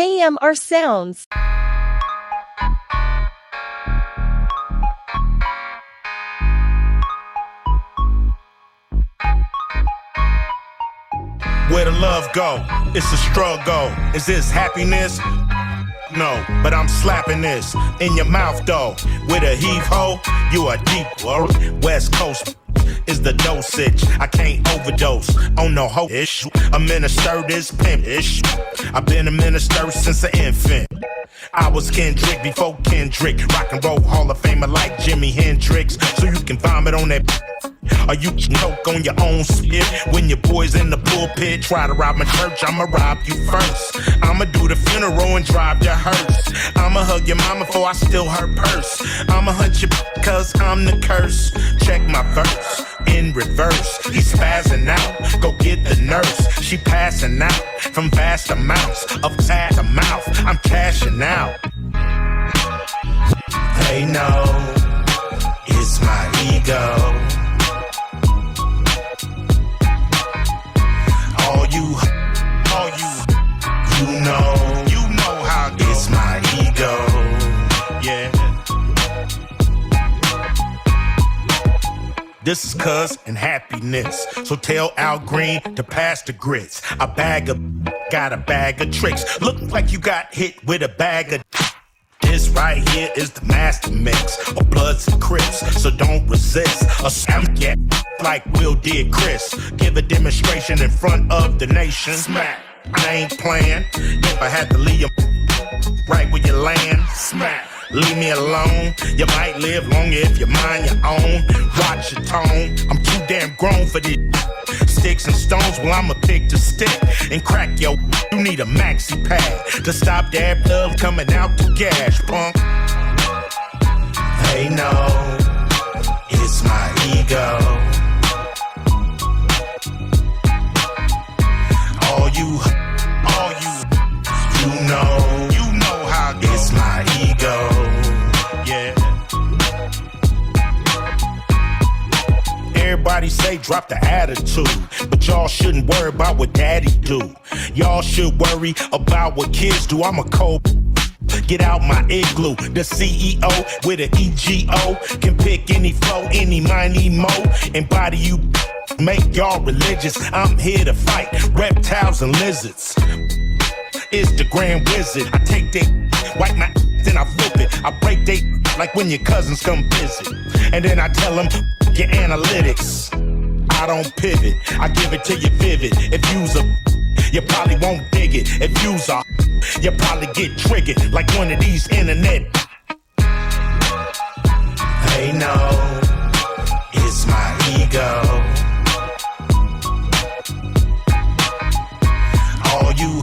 KMRSounds. Where the love go? It's a struggle. Is this happiness? No, but I'm slapping this in your mouth though. With a heave ho, you are deep. West Coast is the dosage. I can't overdose on no ho-ish. A minister this pimp-ish. I've been a minister since an infant. I was Kendrick before Kendrick. Rock and roll Hall of Famer like Jimi Hendrix. So you can vomit on that. Or you can choke on your own spit. When your boys in the pulpit try to rob my church, I'ma rob you first. I'ma do the funeral and drive your hearse. I'ma hug your mama before I steal her purse. I'ma hunt you cause I'm the curse. Check my verse in reverse. He's spazzing out, go get the nurse. She passing out from vast amounts of sad to mouth. I'm cashing out. They know it's my ego. You know how it's my ego, yeah. This is cuz and happiness. So tell Al Green to pass the grits. Got a bag of tricks. Look like you got hit with a bag of. This right here is the master mix of Bloods and Crips, so don't resist. A sound get like Will did Chris. Give a demonstration in front of the nation. Smack. I ain't playing. If I had to leave you right where you land, smack. Leave me alone. You might live longer if you mind your own. Watch your tone. I'm too damn grown for this. Sticks and stones, well I'ma pick the stick and crack yo. You need a maxi pad to stop that blood coming out the gas, punk. They know it's my ego. You know how it's my ego, yeah. Everybody say drop the attitude, but y'all shouldn't worry about what daddy do. Y'all should worry about what kids do. I'm a cold. Get out my igloo. The CEO with an EGO can pick any flow, any miney mo, and body you. Make y'all religious. I'm here to fight reptiles and lizards. It's the Grand Wizard. I take they, wipe my, then I flip it. I break they like when your cousins come visit. And then I tell them your analytics. I don't pivot, I give it to you vivid. If you's a, you probably won't dig it. If you's a, you probably get triggered like one of these internet. They know it's my ego. All you